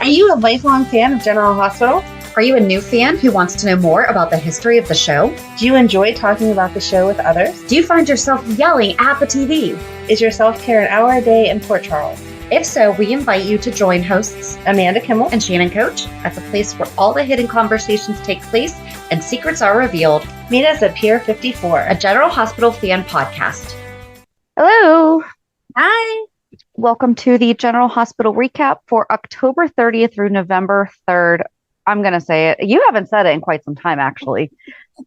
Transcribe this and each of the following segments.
Are you a lifelong fan of General Hospital? Are you a new fan who wants to know more about the history of the show? Do you enjoy talking about the show with others? Do you find yourself yelling at the TV? Is your self-care an hour a day in Port Charles? If so, we invite you to join hosts Amanda Kimmel and Shannon Coach at the place where all the hidden conversations take place and secrets are revealed. Meet us at Pier 54, a General Hospital fan podcast. Hello. Hi. Welcome to the General Hospital recap for October 30th through November 3rd. I'm going to say it. You haven't said it in quite some time, actually.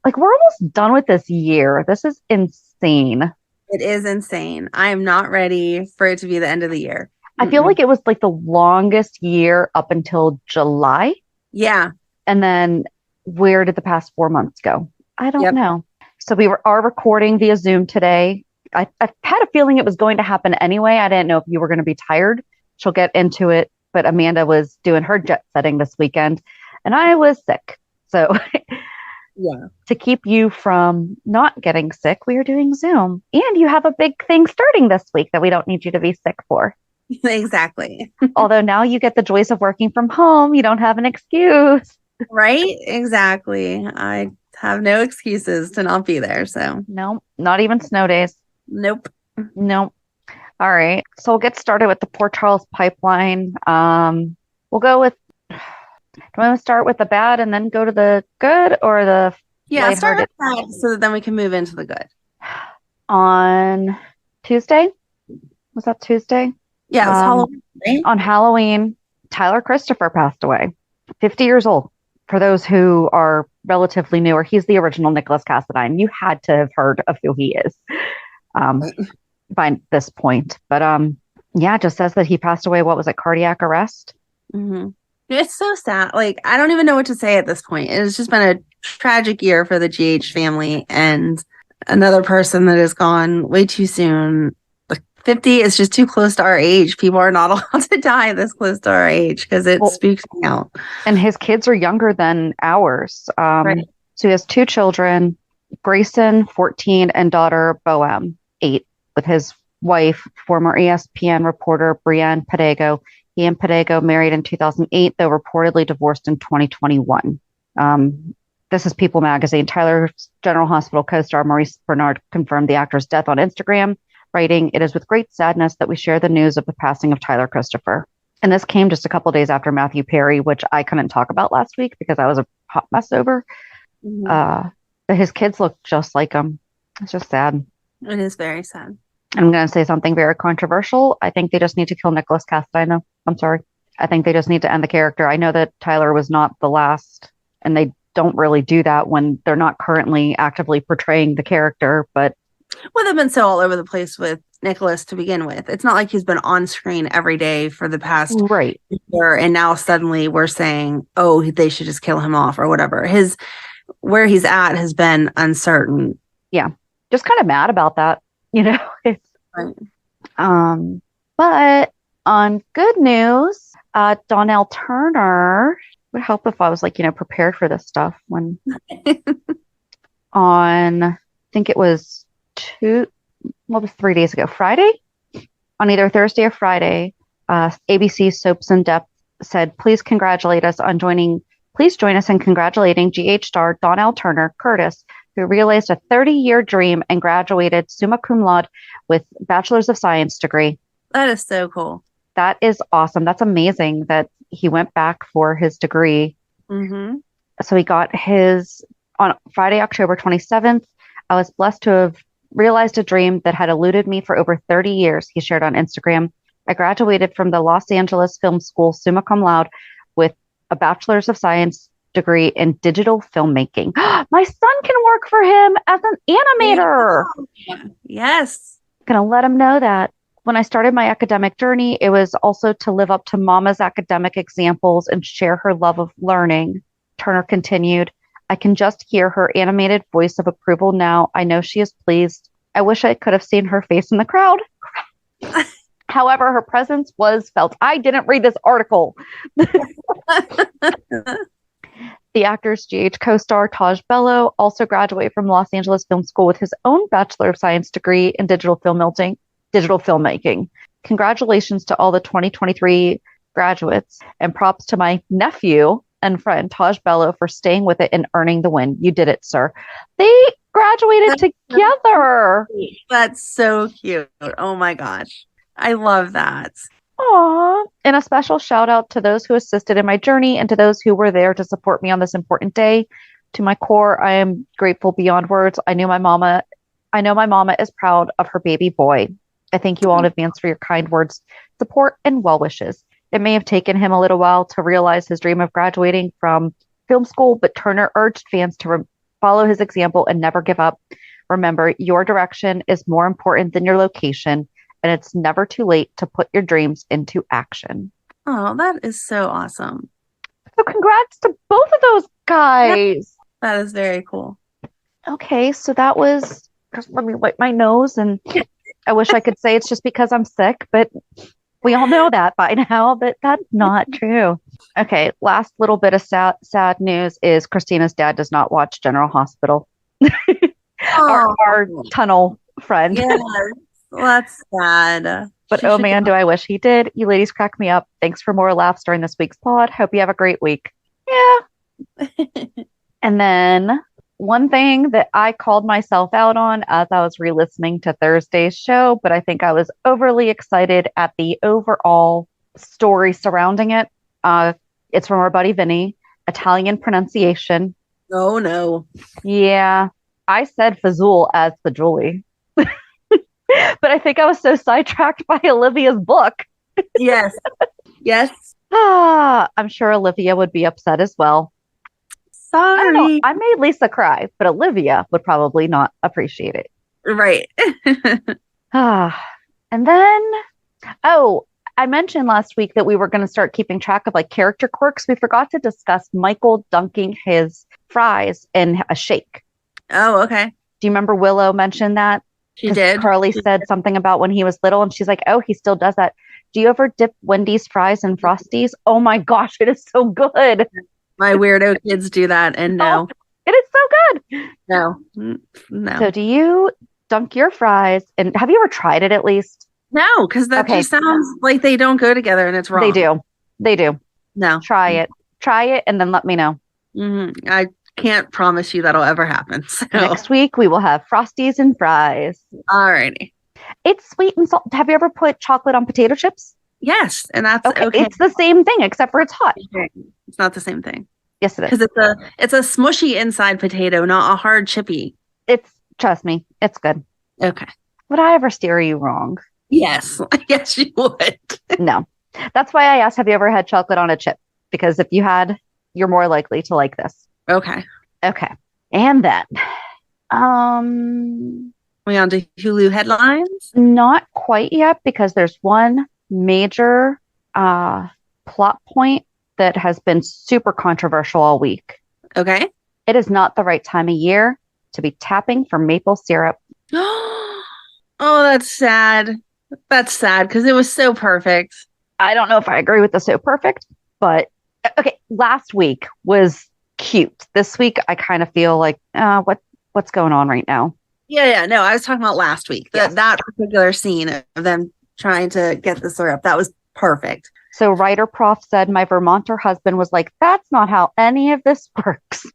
Like, we're almost done with this year. This is insane. It is insane. I am not ready for it to be the end of the year. I feel like it was like the longest year up until July. Yeah. And then where did the past 4 months go? I don't know. So we are recording via Zoom today. I had a feeling it was going to happen anyway. I didn't know if you were going to be tired. She'll get into it. But Amanda was doing her jet setting this weekend and I was sick. So to keep you from not getting sick, we are doing Zoom. And you have a big thing starting this week that we don't need you to be sick for. Exactly. Although now you get the joys of working from home. You don't have an excuse. Right? Exactly. I have no excuses to not be there. So no, not even snow days. Nope. All right. So we'll get started with the Port Charles pipeline. We'll go with, do you want to start with the bad and then go to the good, or the start with that so that then we can move into the good. On Tuesday? Was that Tuesday? Yeah, it was Halloween. Right? On Halloween, Tyler Christopher passed away. 50 years old. For those who are relatively newer, he's the original Nikolas Cassadine. You had to have heard of who he is by this point. But it just says that he passed away. What was it? Cardiac arrest? Mm-hmm. It's so sad. Like, I don't even know what to say at this point. It's just been a tragic year for the GH family, and another person that is gone way too soon. 50 is just too close to our age. People are not allowed to die this close to our age because it spooks me out. And his kids are younger than ours. Right. So he has two children, Grayson, 14, and daughter Bohem, 8, with his wife, former ESPN reporter Brienne Padago. He and Padago married in 2008, though reportedly divorced in 2021. This is People magazine. Tyler's General Hospital co-star Maurice Bernard confirmed the actor's death on Instagram, writing, "It is with great sadness that we share the news of the passing of Tyler Christopher." And this came just a couple days after Matthew Perry, which I couldn't talk about last week because I was a hot mess over. Mm-hmm. But his kids look just like him. It's just sad. It is very sad. I'm going to say something very controversial. I think they just need to kill Nikolas Cassadine, though. I'm sorry. I think they just need to end the character. I know that Tyler was not the last, and they don't really do that when they're not currently actively portraying the character, but well, they've been so all over the place with Nikolas to begin with. It's not like he's been on screen every day for the past year, and now suddenly we're saying, oh, they should just kill him off or whatever. Where he's at has been uncertain. Yeah, just kind of mad about that, It's, right. But on good news, Donnell Turner would help if I was prepared for this stuff. When on, I think it was 3 days ago, Friday, on either Thursday or Friday, ABC Soaps in Depth said, please join us in congratulating GH star Donnell Turner Curtis, who realized a 30-year dream and graduated summa cum laude with Bachelor's of Science degree. That is so cool. That is awesome. That's amazing that he went back for his degree. Mm-hmm. So he got his on Friday, October 27th. I was blessed to have realized a dream that had eluded me for over 30 years, he shared on Instagram. I graduated from the Los Angeles Film School summa cum laude with a Bachelor's of Science degree in digital filmmaking. My son can work for him as an animator. Yes. Gonna let him know that. When I started my academic journey, it was also to live up to Mama's academic examples and share her love of learning. Turner continued, I can just hear her animated voice of approval now. I know she is pleased. I wish I could have seen her face in the crowd. However, her presence was felt. I didn't read this article. The actor's GH co-star Tajh Bellow also graduated from Los Angeles Film School with his own Bachelor of Science degree in digital filmmaking. Congratulations to all the 2023 graduates. And props to my nephew and friend, Tajh Bellow, for staying with it and earning the win. You did it, sir. They graduated together. That's so cute. Oh my gosh. I love that. Aw. And a special shout out to those who assisted in my journey and to those who were there to support me on this important day. To my core, I am grateful beyond words. I know my mama is proud of her baby boy. I thank you all in advance for your kind words, support, and well wishes. It may have taken him a little while to realize his dream of graduating from film school, but Turner urged fans to follow his example and never give up. Remember, your direction is more important than your location, and it's never too late to put your dreams into action. Oh, that is so awesome. So congrats to both of those guys. That is very cool. Okay, so that was, let me wipe my nose, and I wish I could say it's just because I'm sick, but we all know that by now, but that's not true. Okay, last little bit of sad news is Kristina's dad does not watch General Hospital. our tunnel friend. Yes, that's sad. But oh man, do I wish he did. You ladies crack me up. Thanks for more laughs during this week's pod. Hope you have a great week. Yeah. And then one thing that I called myself out on as I was re-listening to Thursday's show, but I think I was overly excited at the overall story surrounding it. It's from our buddy Vinny, Italian pronunciation. Oh no. Yeah, I said Fazul as Fajuli. But I think I was so sidetracked by Olivia's book. Yes. Yes. I'm sure Olivia would be upset as well. Sorry. I don't know. I made Lisa cry, but Olivia would probably not appreciate it. Right. And then, I mentioned last week that we were going to start keeping track of like character quirks. We forgot to discuss Michael dunking his fries in a shake. Oh, okay. Do you remember Willow mentioned that? She did. Carly said something about when he was little, and she's like, oh, he still does that. Do you ever dip Wendy's fries in Frosties? Oh my gosh, it is so good. My weirdo kids do that, and no. Oh, it is so good. No. So do you dunk your fries? And have you ever tried it at least? No, because that just sounds like they don't go together and it's wrong. They do. No. Try it and then let me know. Mm-hmm. I can't promise you that'll ever happen. So. Next week we will have Frosties and fries. Alrighty. It's sweet and salt. Have you ever put chocolate on potato chips? Yes, and that's okay. It's the same thing except for it's hot. Okay. It's not the same thing. Yes, it is. Because it's a smushy inside potato, not a hard chippy. Trust me, it's good. Okay. Would I ever steer you wrong? Yes. Yes, you would. No. That's why I asked, have you ever had chocolate on a chip? Because if you had, you're more likely to like this. Okay. And then, we on to Hulu headlines? not quite yet, because there's one major plot point that has been super controversial all week. Okay. It is not the right time of year to be tapping for maple syrup. Oh, that's sad. That's sad because it was so perfect. I don't know if I agree with the so perfect, but okay. Last week was cute. This week, I kind of feel like, what's going on right now? Yeah. No, I was talking about last week. Yes. That particular scene of them trying to get the syrup, that was perfect. So writer prof said, my Vermonter husband was like, that's not how any of this works.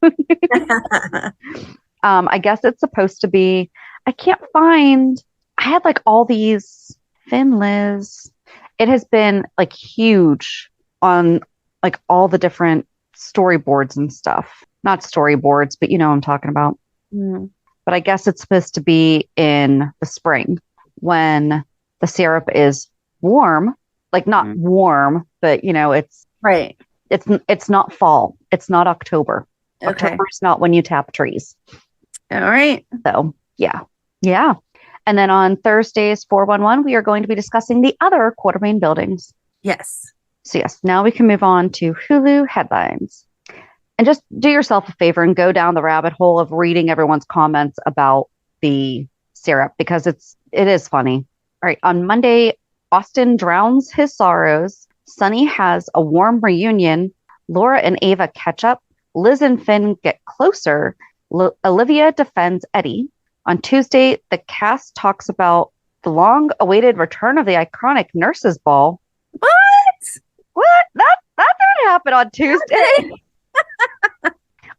I guess it's supposed to be, I had like all these Finliz. It has been like huge on like all the different storyboards and stuff. Not storyboards, but you know what I'm talking about. Mm. But I guess it's supposed to be in the spring when the syrup is warm, like not warm, but you know, it's Right. It's not fall. It's not October. Okay. October is not when you tap trees. All right. So yeah. And then on Thursday's 411, we are going to be discussing the other Quartermain buildings. Yes. So yes, now we can move on to Hulu headlines. And just do yourself a favor and go down the rabbit hole of reading everyone's comments about the syrup, because it is funny. All right. On Monday, Austin drowns his sorrows. Sunny has a warm reunion. Laura and Ava catch up. Liz and Finn get closer. Olivia defends Eddie. On Tuesday, the cast talks about the long-awaited return of the iconic Nurses Ball. What? What? but on Tuesday,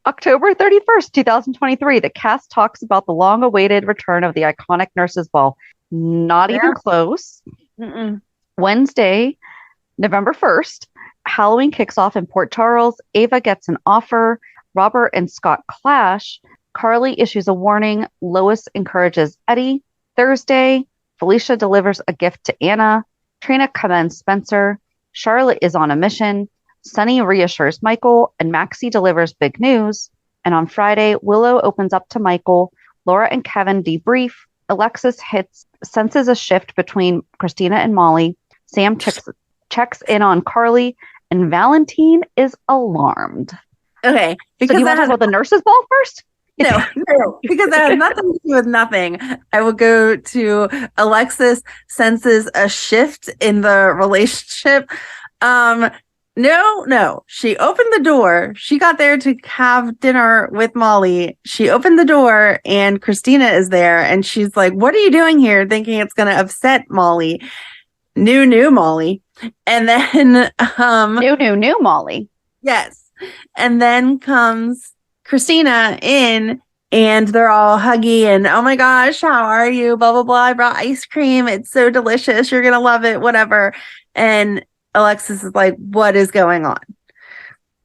October 31st, 2023, the cast talks about the long-awaited return of the iconic Nurses Ball. Not even close. Mm-mm. Wednesday, November 1st, Halloween kicks off in Port Charles. Ava gets an offer. Robert and Scott clash. Carly issues a warning. Lois encourages Eddie. Thursday, Felicia delivers a gift to Anna. Trina commends Spencer. Charlotte is on a mission. Sunny reassures Michael, and Maxie delivers big news. And on Friday, Willow opens up to Michael. Laura and Kevin debrief. Alexis senses a shift between Kristina and Molly. Sam checks in on Carly, and Valentine is alarmed. Okay. So do you want to talk about the nurses' ball first? No, because that has nothing to do with nothing. I will go to Alexis senses a shift in the relationship. No. She opened the door. She got there to have dinner with Molly. She opened the door and Kristina is there. And she's like, what are you doing here? Thinking it's going to upset Molly. New Molly. And then, new Molly. Yes. And then comes Kristina in and they're all huggy and, oh my gosh, how are you? Blah, blah, blah. I brought ice cream. It's so delicious. You're going to love it. Whatever. And Alexis is like, what is going on?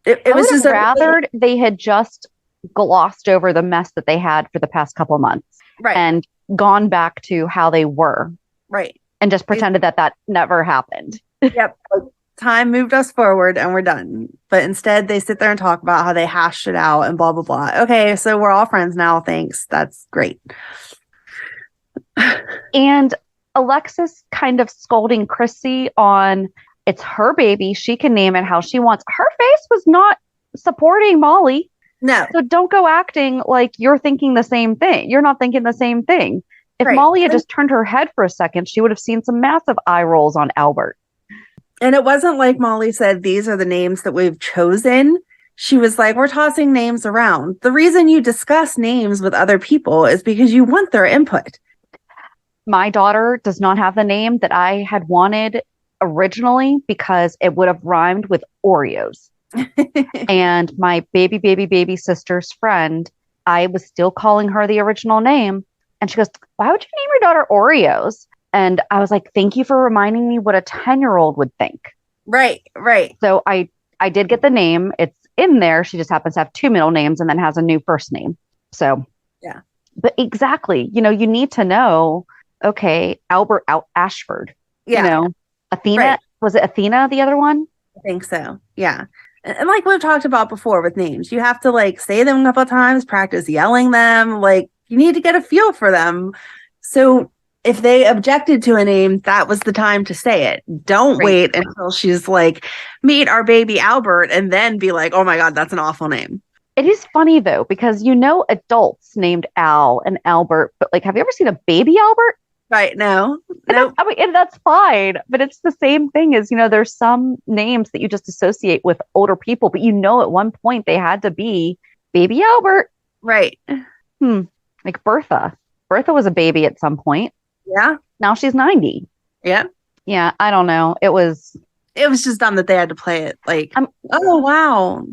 It was just rather they had just glossed over the mess that they had for the past couple of months. Right. And gone back to how they were. Right. And just pretended that never happened. Yep. Time moved us forward and we're done. But instead they sit there and talk about how they hashed it out and blah, blah, blah. Okay, so we're all friends now. Thanks. That's great. And Alexis kind of scolding Chrissy on it's her baby. She can name it how she wants. Her face was not supporting Molly. No. So don't go acting like you're thinking the same thing. You're not thinking the same thing. If Molly had just turned her head for a second, she would have seen some massive eye rolls on Albert. And it wasn't like Molly said, these are the names that we've chosen. She was like, we're tossing names around. The reason you discuss names with other people is because you want their input. My daughter does not have the name that I had wanted originally because it would have rhymed with Oreos. And my baby sister's friend, I was still calling her the original name. And she goes, why would you name your daughter Oreos? And I was like, thank you for reminding me what a 10-year-old would think. Right. So I did get the name. It's in there. She just happens to have two middle names and then has a new first name. So, yeah. But exactly, you need to know, okay, Albert Ashford. Yeah. Athena, right. Was it Athena, the other one? I think so. Yeah. And like we've talked about before with names, you have to say them a couple of times, practice yelling them. You need to get a feel for them. So if they objected to a name, that was the time to say it. Don't wait until she's like, meet our baby Albert, and then be like, oh my God, that's an awful name. It is funny though, because adults named Al and Albert, but have you ever seen a baby Albert? Right. No. And that's fine, but it's the same thing as, there's some names that you just associate with older people, but at one point they had to be baby Albert. Right. Like Bertha. Bertha was a baby at some point. Yeah. Now she's 90. Yeah. Yeah. I don't know. It was just dumb that they had to play it oh, wow.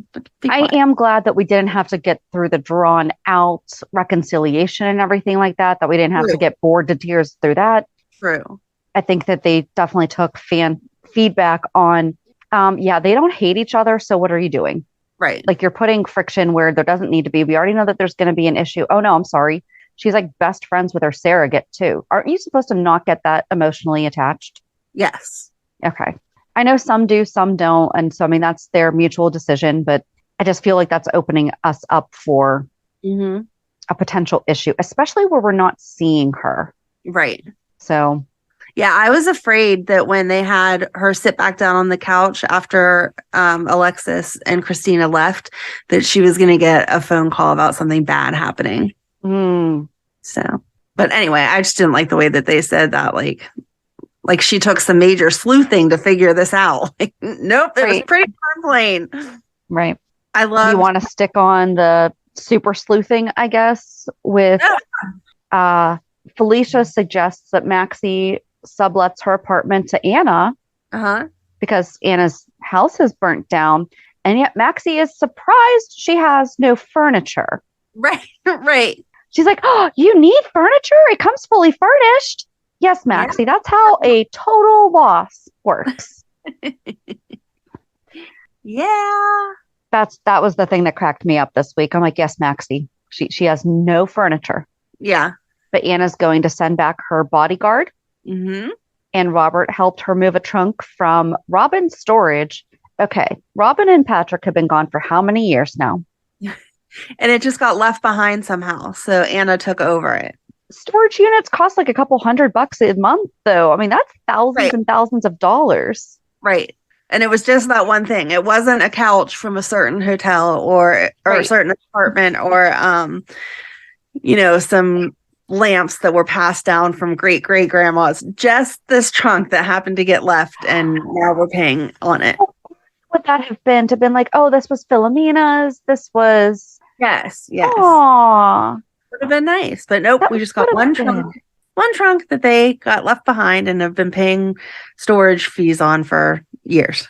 I am glad that we didn't have to get through the drawn out reconciliation and everything like that we didn't have to get bored to tears through that. True. I think that they definitely took fan feedback on, they don't hate each other. So what are you doing? Right. You're putting friction where there doesn't need to be. We already know that there's going to be an issue. Oh no, I'm sorry. She's best friends with her surrogate too. Aren't you supposed to not get that emotionally attached? Yes. Okay. I know some do, some don't. And so, that's their mutual decision, but I just feel like that's opening us up for a potential issue, especially where we're not seeing her. Right. So. Yeah, I was afraid that when they had her sit back down on the couch after Alexis and Kristina left, that she was going to get a phone call about something bad happening. So, but anyway, I just didn't like the way that they said that, like she took some major sleuthing to figure this out. Nope, it was pretty plain. Right. I love. You want to stick on the super sleuthing, I guess, with Felicia suggests that Maxie sublets her apartment to Anna because Anna's house is burnt down. And yet Maxie is surprised she has no furniture. Right. Right. She's like, oh, you need furniture? It comes fully furnished. Yes, Maxie, that's how a total loss works. Yeah. That was the thing that cracked me up this week. I'm like, yes, Maxie. She has no furniture. Yeah. But Anna's going to send back her bodyguard. Mm-hmm. And Robert helped her move a trunk from Robin's storage. Okay, Robin and Patrick have been gone for how many years now? And it just got left behind somehow. So Anna took over it. Storage units cost like a couple $100 a month, though. I mean, that's thousands and thousands of dollars. Right. And it was just that one thing. It wasn't a couch from a certain hotel or a certain apartment or, some lamps that were passed down from great grandmas. Just this trunk that happened to get left, and now we're paying on it. Would that have been to been like, oh, this was Philomena's. This was yes. Aww. Would have been nice, but nope. We just got one trunk that they got left behind and have been paying storage fees on for years.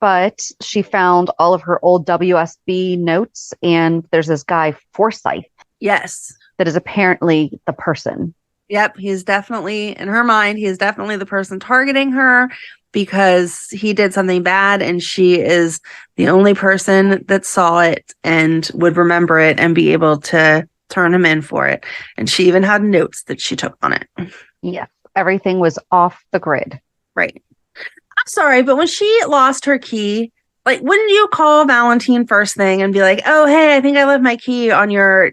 But she found all of her old WSB notes, and there's this guy Forsyth. Yes. That is apparently the person. Yep. He's definitely, in her mind, he is definitely the person targeting her because he did something bad and she is the only person that saw it and would remember it and be able to turn him in for it. And she even had notes that she took on it. Yes. Everything was off the grid. Right. I'm sorry, but when she lost her key, like, wouldn't you call Valentine first thing and be like, oh, hey, I think I left my key on your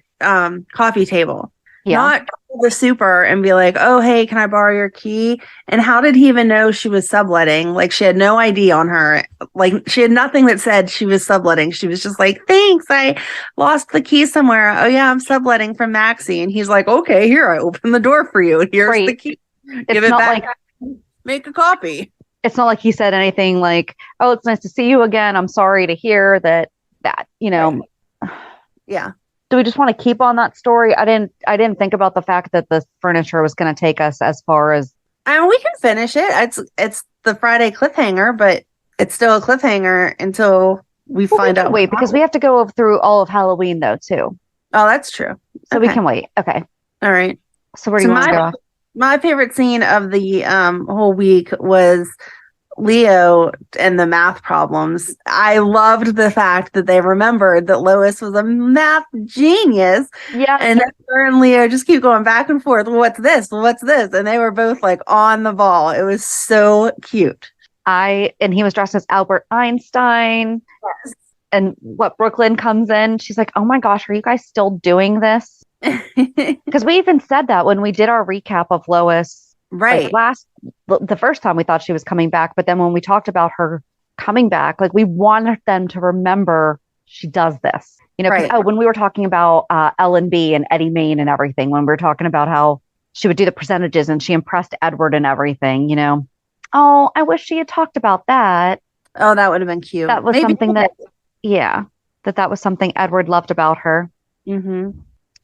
coffee table? Yeah. Not call the super and be like, oh, hey, can I borrow your key? And how did he even know she was subletting? Like, she had no ID on her. Like, she had nothing that said she was subletting. She was just like, thanks, I lost the key somewhere. Oh, yeah, I'm subletting from Maxie. And he's like, okay, here, I open the door for you. Here's the key. Give it back. Make a copy. It's not like he said anything like, oh, it's nice to see you again. I'm sorry to hear that, Right. Yeah. Do we just want to keep on that story? I didn't think about the fact that the furniture was going to take us as far as. I mean, we can finish it. It's the Friday cliffhanger, but it's still a cliffhanger until we find out. Wait, because we have to go through all of Halloween though, too. Oh, that's true. So we can wait. Okay. All right. So where do you want to go? My favorite scene of the whole week was Leo and the math problems. I loved the fact that they remembered that Lois was a math genius. Yeah. And her and Leo just keep going back and forth. Well, what's this? Well, what's this? And they were both like on the ball. It was so cute. And he was dressed as Albert Einstein. Yes. And what Brooklyn comes in, she's like, oh my gosh, are you guys still doing this? Because we even said that when we did our recap of Lois, right? Like the first time we thought she was coming back, but then when we talked about her coming back, like we wanted them to remember she does this, right. When we were talking about Ellen B and Eddie Main and everything, when we were talking about how she would do the percentages and she impressed Edward and everything, oh, I wish she had talked about that. Oh, that would have been cute. That was something that was something Edward loved about her. Mm-hmm.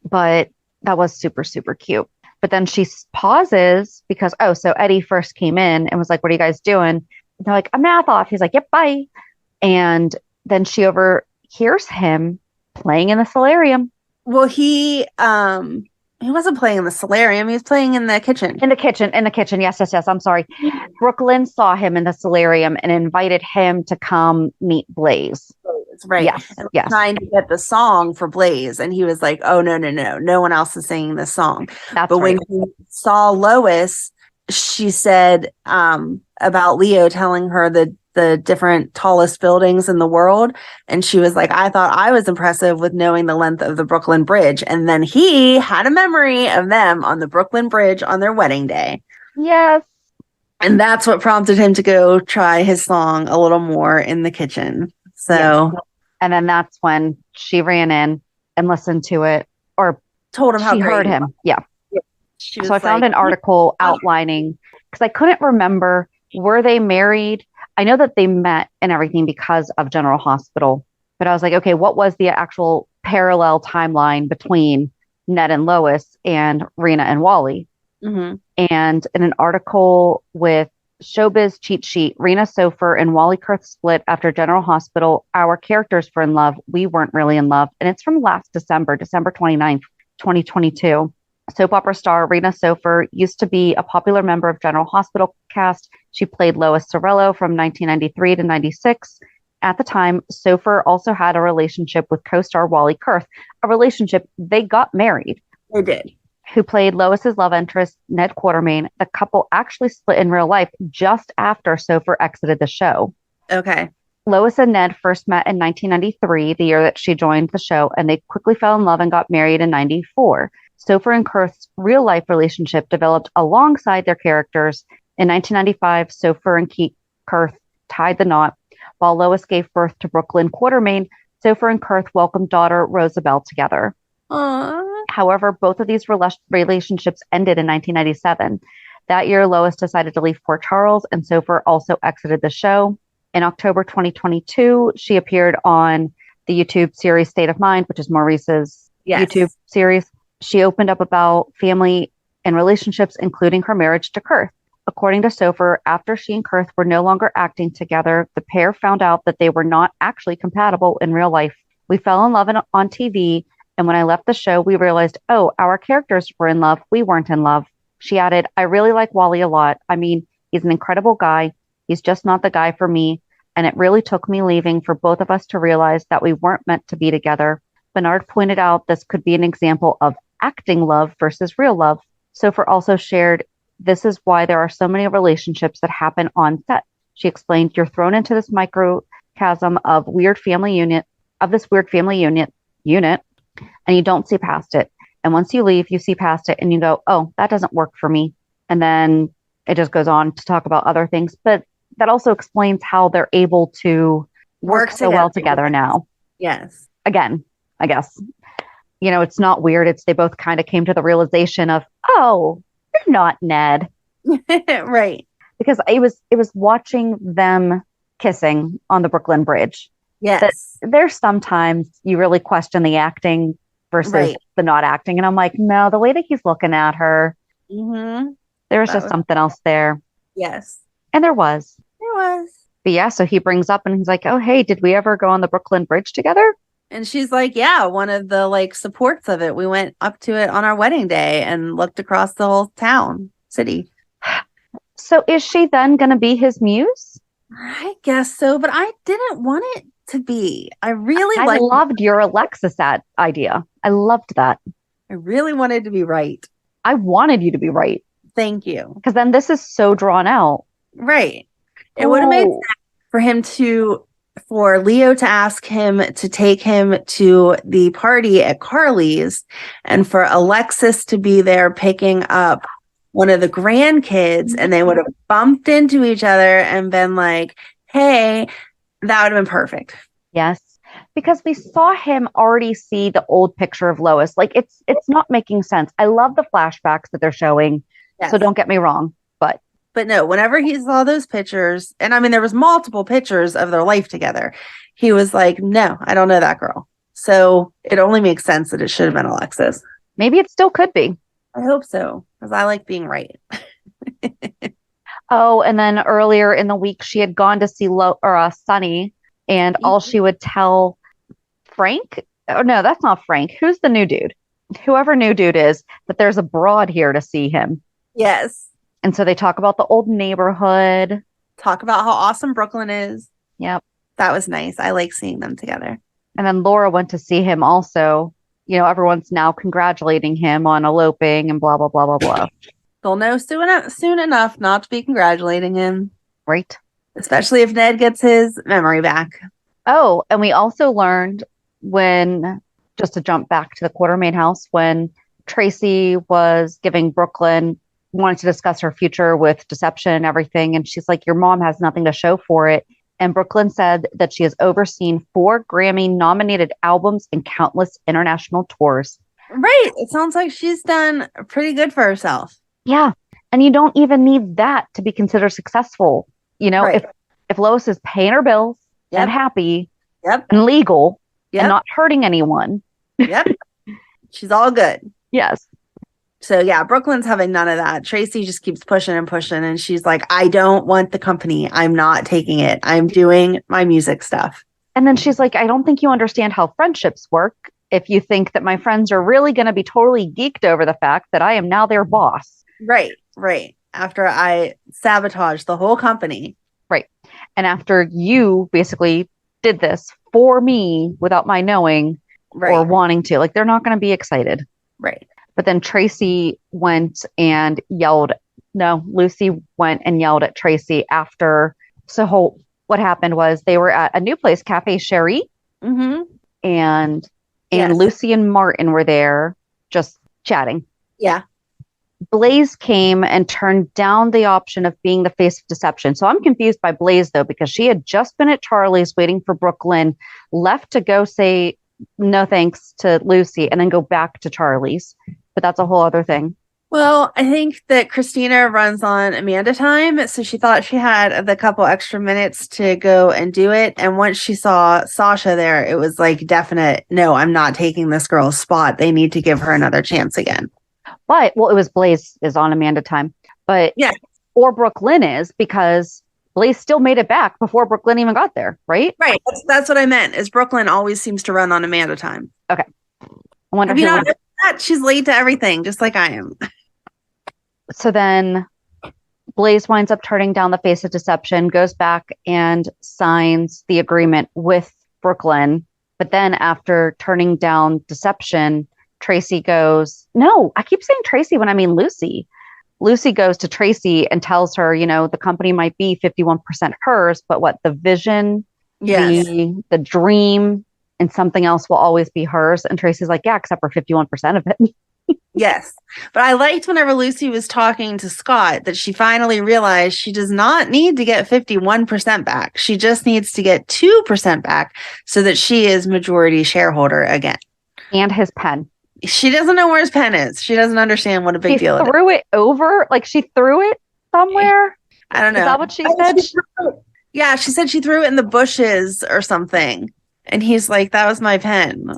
But that was super, super cute. But then she pauses because, so Eddie first came in and was like, what are you guys doing? And they're like, a math off. He's like, yep, bye. And then she overhears him playing in the solarium. Well, he wasn't playing in the solarium. He was playing in the kitchen. In the kitchen. Yes. I'm sorry. Brooklyn saw him in the solarium and invited him to come meet Blaze. Right. Yes. And trying to get the song for Blaze. And he was like, oh, no. No one else is singing this song. But when he saw Lois, she said about Leo telling her the different tallest buildings in the world. And she was like, I thought I was impressive with knowing the length of the Brooklyn Bridge. And then he had a memory of them on the Brooklyn Bridge on their wedding day. Yes. And that's what prompted him to go try his song a little more in the kitchen. So, and then that's when she ran in and listened to it or told him how she heard him. Yeah. So I found an article outlining because I couldn't remember, were they married? I know that they met and everything because of General Hospital, but I was like, okay, what was the actual parallel timeline between Ned and Lois and Rena and Wally? Mm-hmm. And in an article with Showbiz cheat sheet. Rena Sofer and Wally Kurth split after General Hospital. Our characters were in love. We weren't really in love. And it's from last December, December 29th, 2022. Soap opera star Rena Sofer used to be a popular member of General Hospital cast. She played Lois Sorello from 1993 to 96. At the time, Sofer also had a relationship with co-star Wally Kurth, a relationship they got married. They did. Who played Lois's love interest, Ned Quartermain. The couple actually split in real life just after Sofer exited the show. Okay. Lois and Ned first met in 1993, the year that she joined the show, and they quickly fell in love and got married in 94. Sofer and Kurth's real-life relationship developed alongside their characters. In 1995, Sofer and Kurth tied the knot. While Lois gave birth to Brooklyn Quartermain, Sofer and Kurth welcomed daughter Rosabelle together. Aww. However, both of these relationships ended in 1997. That year, Lois decided to leave Port Charles, and Sofer also exited the show. In October 2022, she appeared on the YouTube series State of Mind, which is Maurice's YouTube series. She opened up about family and relationships, including her marriage to Kurth. According to Sofer, after she and Kurth were no longer acting together, the pair found out that they were not actually compatible in real life. We fell in love on TV, and when I left the show, we realized, oh, our characters were in love. We weren't in love. She added, I really like Wally a lot. I mean, he's an incredible guy. He's just not the guy for me. And it really took me leaving for both of us to realize that we weren't meant to be together. Bernard pointed out this could be an example of acting love versus real love. Sofer also shared, this is why there are so many relationships that happen on set. She explained, you're thrown into this microcosm of this weird family unit, and you don't see past it. And once you leave, you see past it and you go, oh, that doesn't work for me. And then it just goes on to talk about other things. But that also explains how they're able to work so well together now. Yes. Again, I guess, it's not weird. It's they both kind of came to the realization of, oh, you're not Ned. Right. Because it was watching them kissing on the Brooklyn Bridge. Yes. There's sometimes you really question the acting versus the not acting. And I'm like, no, the way that he's looking at her, there was just something else there. Yes. And there was. But yeah, so he brings up and he's like, oh, hey, did we ever go on the Brooklyn Bridge together? And she's like, yeah, one of the supports of it. We went up to it on our wedding day and looked across the whole city. So is she then going to be his muse? I guess so, but I didn't want it to be. I loved your Alexis idea. I loved that. I really wanted to be right. I wanted you to be right. Thank you. Because then this is so drawn out. Right. It would have made sense for Leo to ask him to take him to the party at Carly's and for Alexis to be there picking up one of the grandkids, and they would have bumped into each other and been like, hey, that would have been perfect. Yes. Because we saw him already see the old picture of Lois. It's not making sense. I love the flashbacks that they're showing. Yes. So don't get me wrong. But no, whenever he saw those pictures, and I mean, there was multiple pictures of their life together, he was like, no, I don't know that girl. So it only makes sense that it should have been Alexis. Maybe it still could be. I hope so, because I like being right. Oh, and then earlier in the week, she had gone to see Sunny, and all she would tell Frank, oh no, that's not Frank. Who's the new dude? Whoever new dude is, that there's a broad here to see him. Yes. And so they talk about the old neighborhood. Talk about how awesome Brooklyn is. Yep. That was nice. I like seeing them together. And then Laura went to see him also. Everyone's now congratulating him on eloping and blah, blah, blah, blah, blah. They'll know soon enough not to be congratulating him. Right. Especially if Ned gets his memory back. Oh, and we also learned just to jump back to the Quartermain house, when Tracy was giving Brooklyn, wanted to discuss her future with deception and everything. And she's like, your mom has nothing to show for it. And Brooklyn said that she has overseen 4 Grammy-nominated albums and countless international tours. Right. It sounds like she's done pretty good for herself. Yeah. And you don't even need that to be considered successful. If Lois is paying her bills and happy and legal and not hurting anyone. Yep. She's all good. Yes. So yeah, Brooklyn's having none of that. Tracy just keeps pushing and pushing, and she's like, I don't want the company. I'm not taking it. I'm doing my music stuff. And then she's like, I don't think you understand how friendships work if you think that my friends are really going to be totally geeked over the fact that I am now their boss. Right. After I sabotaged the whole company. Right. And after you basically did this for me without my knowing or wanting to, like, they're not going to be excited. Right. But then Tracy went and yelled. No, Lucy went and yelled at Tracy after. So what happened was they were at a new place, Cafe Cherie. Mm-hmm. And Lucy and Martin were there just chatting. Yeah. Blaze came and turned down the option of being the face of deception. So I'm confused by Blaze, though, because she had just been at Charlie's waiting for Brooklyn, left to go say no thanks to Lucy, and then go back to Charlie's. But that's a whole other thing. Well, I think that Kristina runs on Amanda time. So she thought she had the couple extra minutes to go and do it. And once she saw Sasha there, it was like definite, no, I'm not taking this girl's spot. They need to give her another chance again. But, well, it was Blaze is on Amanda time. But, yeah. Or Brooklyn is, because Blaze still made it back before Brooklyn even got there, right? Right. That's what I meant, is Brooklyn always seems to run on Amanda time. Okay. I wonder Have you not noticed that? She's late to everything, just like I am. So then Blaze winds up turning down the face of deception, goes back and signs the agreement with Brooklyn. But then after turning down deception, Tracy goes, no, I keep saying Tracy when I mean Lucy. Lucy goes to Tracy and tells her, the company might be 51% hers, but what the vision, the dream, and something else will always be hers. And Tracy's like, yeah, except for 51% of it. Yes. But I liked whenever Lucy was talking to Scott that she finally realized she does not need to get 51% back. She just needs to get 2% back so that she is majority shareholder again. And his pen. She doesn't know where his pen is. She doesn't understand what a big deal it is. She threw it over, like she threw it somewhere. I don't know. Is that what she said? Yeah, she said she threw it in the bushes or something. And he's like, that was my pen.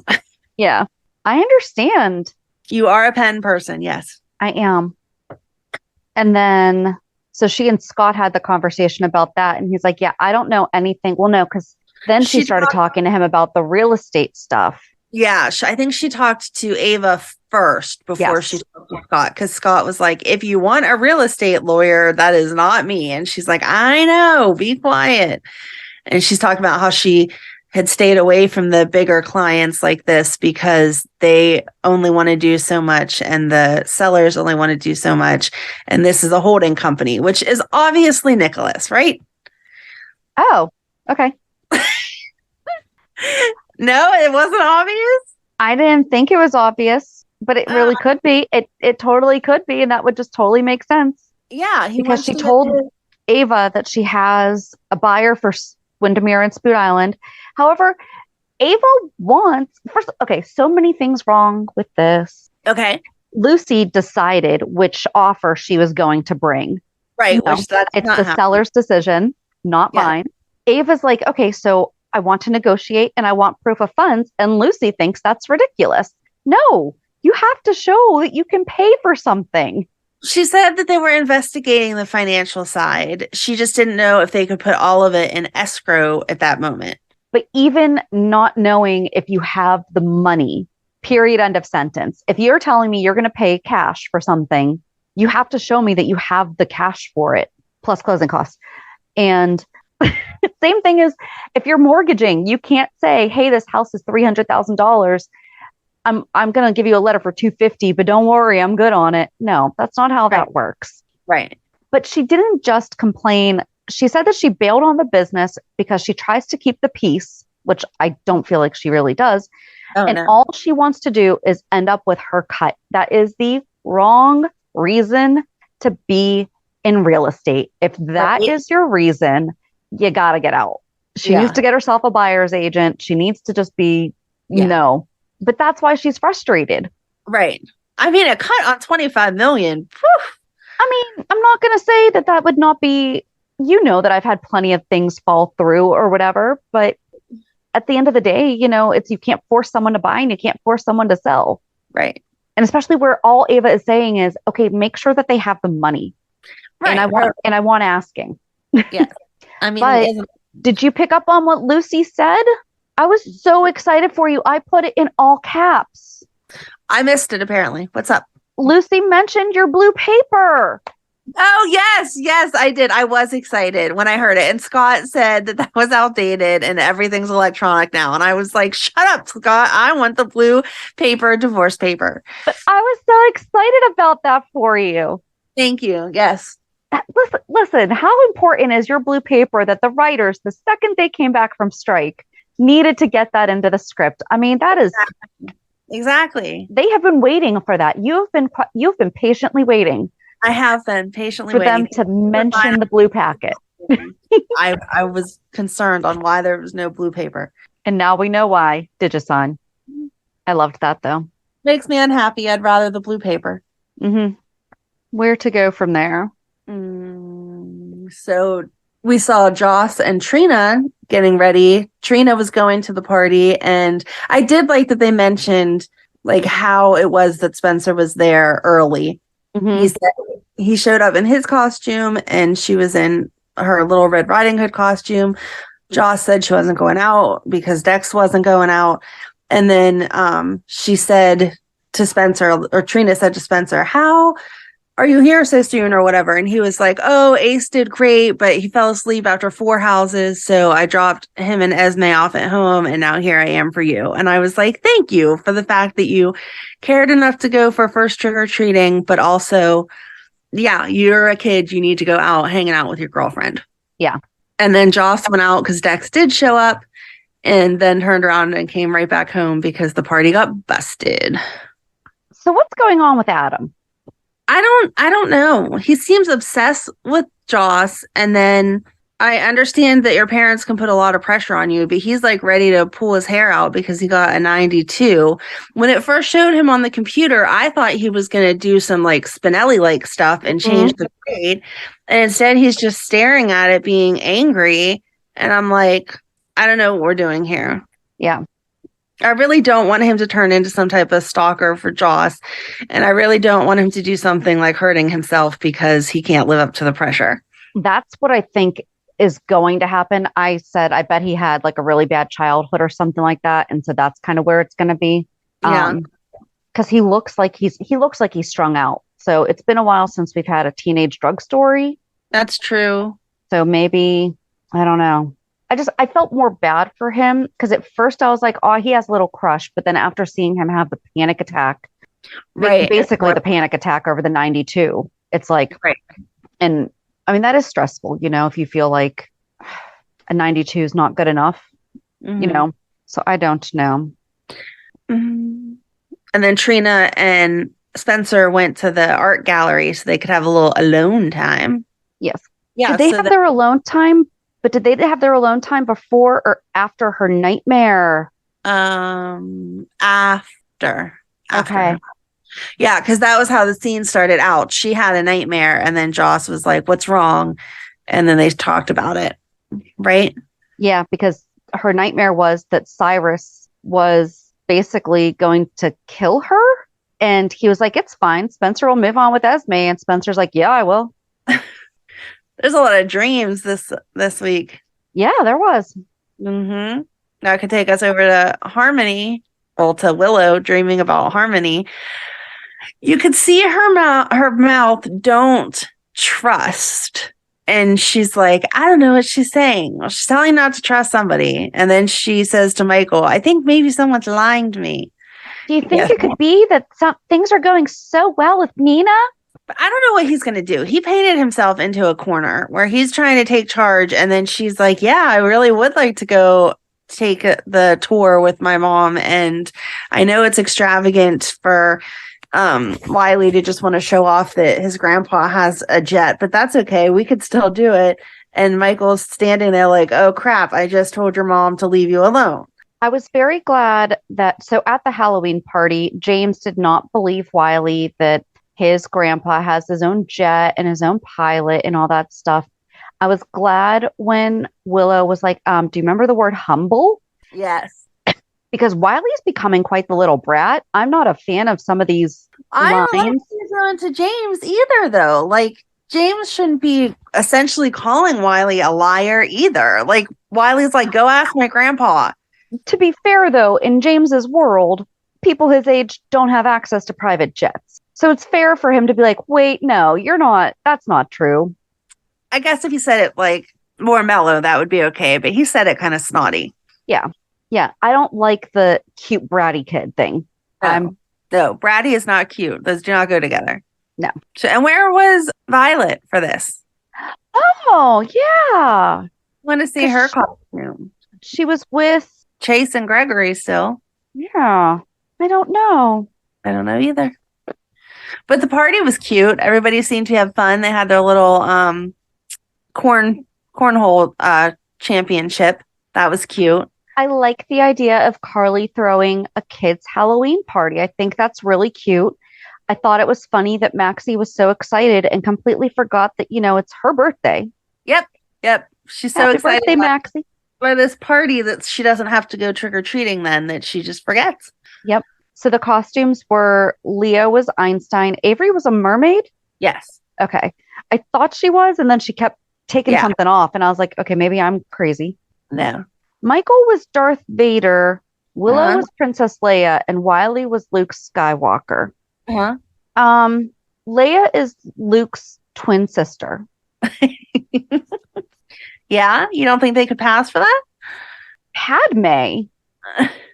Yeah, I understand. You are a pen person. Yes, I am. And then, so she and Scott had the conversation about that. And he's like, yeah, I don't know anything. Well, no, because then she started talking to him about the real estate stuff. Yeah, I think she talked to Ava first before she talked to Scott, because Scott was like, if you want a real estate lawyer, that is not me. And she's like, I know, be quiet. And she's talking about how she had stayed away from the bigger clients like this because they only want to do so much and the sellers only want to do so much. And this is a holding company, which is obviously Nikolas, right? Oh, okay. No, it wasn't obvious. I didn't think it was obvious, but it really could be. It totally could be. And that would just totally make sense. Yeah. Because she told Ava that she has a buyer for Windermere and Spoon Island. However, Ava wants so many things wrong with this. Okay. Lucy decided which offer she was going to bring. Right. It's the seller's decision, not mine. Ava's like, okay, so I want to negotiate and I want proof of funds. And Lucy thinks that's ridiculous. No, you have to show that you can pay for something. She said that they were investigating the financial side. She just didn't know if they could put all of it in escrow at that moment. But even not knowing if you have the money, period, end of sentence. If you're telling me you're going to pay cash for something, you have to show me that you have the cash for it, plus closing costs. And same thing as if you're mortgaging, you can't say, hey, this house is $300,000. I'm going to give you a letter for $250, but don't worry, I'm good on it. No, that's not how that works. Right. But she didn't just complain. She said that she bailed on the business because she tries to keep the peace, which I don't feel like she really does. All she wants to do is end up with her cut. That is the wrong reason to be in real estate. If that is your reason, you got to get out. She needs to get herself a buyer's agent. She needs to just be, no. But that's why she's frustrated. Right. I mean, a cut on $25 million. Whew. I mean, I'm not going to say that would not be, that I've had plenty of things fall through or whatever. But at the end of the day, it's you can't force someone to buy and you can't force someone to sell. Right. And especially where all Ava is saying is, okay, make sure that they have the money. Right. And I want asking. Yes. I mean, But did you pick up on what Lucy said? I was so excited for you. I put it in all caps. I missed it, apparently. What's up? Lucy mentioned your blue paper. Oh, yes, I did. I was excited when I heard it. And Scott said that was outdated and everything's electronic now. And I was like, shut up, Scott. I want the blue paper, divorce paper. But I was so excited about that for you. Thank you. Yes. Listen, how important is your blue paper that the writers, the second they came back from strike, needed to get that into the script? I mean, that is exactly. They have been waiting for that. You've been patiently waiting. I have been patiently for waiting them to mention the blue packet. I was concerned on why there was no blue paper. And now we know why. Digisign. I loved that though. Makes me unhappy. I'd rather the blue paper. Mm-hmm. Where to go from there? So we saw Joss and Trina getting ready. Trina was going to the party, and I did like that they mentioned like how it was that Spencer was there early. Mm-hmm. He said he showed up in his costume and she was in her little Red Riding Hood costume. Joss said she wasn't going out because Dex wasn't going out. And then she said to Spencer, or Trina said to Spencer, how are you here so soon or whatever? And he was like, oh, Ace did great, but he fell asleep after 4 houses. So I dropped him and Esme off at home. And now here I am for you. And I was like, thank you for the fact that you cared enough to go for first trick or treating, but also, yeah, you're a kid. You need to go out hanging out with your girlfriend. Yeah. And then Joss went out because Dex did show up and then turned around and came right back home because the party got busted. So what's going on with Adam? I don't know. He seems obsessed with Joss, and then I understand that your parents can put a lot of pressure on you, but he's like ready to pull his hair out because he got a 92. When it first showed him on the computer, I thought he was going to do some like Spinelli like stuff and change the grade. And instead he's just staring at it being angry. And I'm like, I don't know what we're doing here. Yeah. I really don't want him to turn into some type of stalker for Joss. And I really don't want him to do something like hurting himself because he can't live up to the pressure. That's what I think is going to happen. I said, I bet he had like a really bad childhood or something like that. And so that's kind of where it's going to be. Yeah. Because he looks like he's strung out. So it's been a while since we've had a teenage drug story. That's true. So maybe, I don't know. I felt more bad for him because at first I was like, oh, he has a little crush. But then after seeing him have the panic attack, right, basically the panic attack over the 92, it's like, right. And I mean, that is stressful, you know, if you feel like a 92 is not good enough, you know, so I don't know. And then Trina and Spencer went to the art gallery so they could have a little alone time. Yes. Yeah. Did they have their alone time? But did they have their alone time before or after her nightmare? After. Okay. Yeah, because that was how the scene started out. She had a nightmare, and then Joss was like, what's wrong? And then they talked about it, right? Yeah, because her nightmare was that Cyrus was basically going to kill her. And he was like, it's fine. Spencer will move on with Esme. And Spencer's like, yeah, I will. There's a lot of dreams this week. Yeah, there was. That could take us over to Harmony, well, to Willow dreaming about Harmony. You could see her mouth don't trust. And she's like, I don't know what she's saying. Well, she's telling not to trust somebody. And then she says to Michael, I think maybe someone's lying to me. Do you think it could be that things are going so well with Nina? But I don't know what he's going to do. He painted himself into a corner where he's trying to take charge. And then she's like, yeah, I really would like to go take the tour with my mom. And I know it's extravagant for Wiley to just want to show off that his grandpa has a jet, but that's okay. We could still do it. And Michael's standing there like, oh, crap. I just told your mom to leave you alone. I was very glad that, so at the Halloween party, James did not believe Wiley that his grandpa has his own jet and his own pilot and all that stuff. I was glad when Willow was like, do you remember the word humble? Yes. because Wiley's becoming quite the little brat. I'm not a fan of some of these I don't like lines. he's on to James either, though. Like, James shouldn't be essentially calling Wiley a liar either. Like, Wiley's like, go ask my grandpa. To be fair, though, in James's world, people his age don't have access to private jets. So it's fair for him to be like, wait, no, you're not. That's not true. I guess if he said it like more mellow, that would be okay. But he said it kind of snotty. Yeah. Yeah. I don't like the cute bratty kid thing. No, Bratty is not cute. Those do not go together. No. And where was Violet for this? Oh, yeah. I want to see her costume. She was with Chase and Gregory still. Yeah. I don't know. I don't know either. But the party was cute. Everybody seemed to have fun. They had their little cornhole championship. That was cute. I like the idea of Carly throwing a kid's Halloween party. I think that's really cute. I thought it was funny that Maxie was so excited and completely forgot that, it's her birthday. Yep. She's so Happy excited birthday, Maxie. by this party that she doesn't have to go trick-or-treating then, that she just forgets. Yep. So the costumes were Leo was Einstein. Avery was a mermaid? Yes. Okay. I thought she was, and then she kept taking something off, and I was like, okay, maybe I'm crazy. No. Michael was Darth Vader. Willow was Princess Leia, and Wiley was Luke Skywalker. Leia is Luke's twin sister. Yeah? You don't think they could pass for that? Padme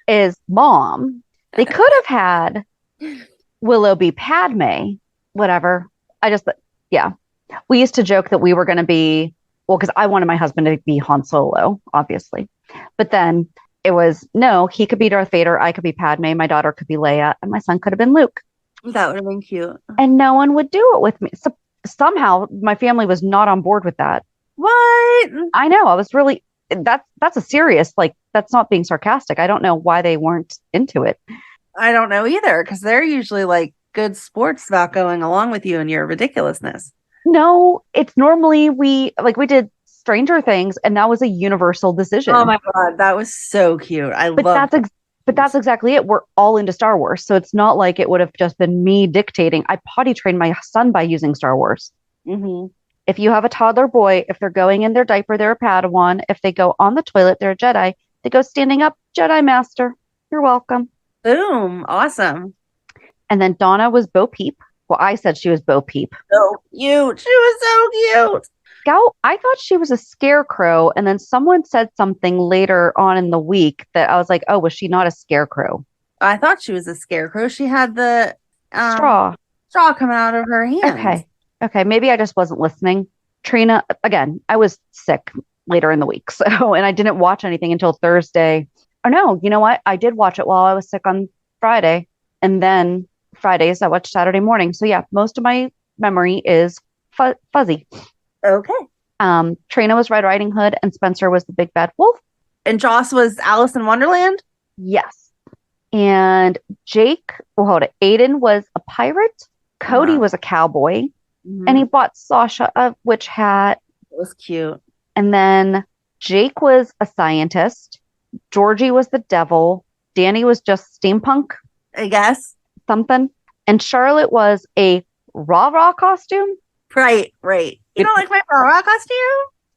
is mom. They could have had Willow be Padme. Whatever. We used to joke that we were going to be, because I wanted my husband to be Han Solo, obviously. But then it was, no, he could be Darth Vader, I could be Padme, my daughter could be Leia, and my son could have been Luke. That would have been cute. And no one would do it with me. So somehow my family was not on board with that. What? I know. I was really, that's a serious, that's not being sarcastic. I don't know why they weren't into it. I don't know either, because they're usually like good sports about going along with you and your ridiculousness. No, it's normally we did Stranger Things, and that was a universal decision. Oh my God, that was so cute. But that's exactly it. We're all into Star Wars. So it's not like it would have just been me dictating. I potty trained my son by using Star Wars. Mm-hmm. If you have a toddler boy, if they're going in their diaper, they're a Padawan. If they go on the toilet, they're a Jedi. They go standing up, Jedi Master. You're welcome. Boom. Awesome. And then Donna was Bo Peep. Well, I said she was Bo Peep. So cute. She was so cute. Scout, I thought she was a scarecrow, and then someone said something later on in the week that I was like, oh, was she not a scarecrow? I thought she was a scarecrow. She had the straw coming out of her hands. Okay, maybe I just wasn't listening. Trina, again, I was sick later in the week, and I didn't watch anything until Thursday. Oh no, you know what? I did watch it while I was sick on Friday, and then Fridays I watched Saturday morning. So yeah, most of my memory is fuzzy. Okay. Trina was Red Riding Hood, and Spencer was the Big Bad Wolf. And Joss was Alice in Wonderland? Yes. And Aiden was a pirate. Cody was a cowboy. Mm-hmm. And he bought Sasha a witch hat. It was cute. And then Jake was a scientist. Georgie was the devil. Danny was just steampunk, I guess. Something. And Charlotte was a rah-rah costume. Right. You don't like my rah-rah costume?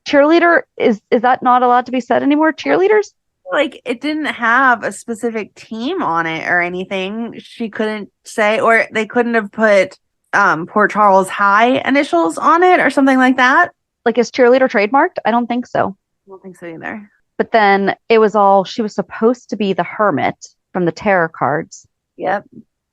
Cheerleader, is that not allowed to be said anymore? Cheerleaders? Like, it didn't have a specific team on it or anything. She couldn't say, or they couldn't have put Port Charles High initials on it or something like that. Like, is cheerleader trademarked? I don't think so. I don't think so either. But then she was supposed to be the hermit from the tarot cards. Yep.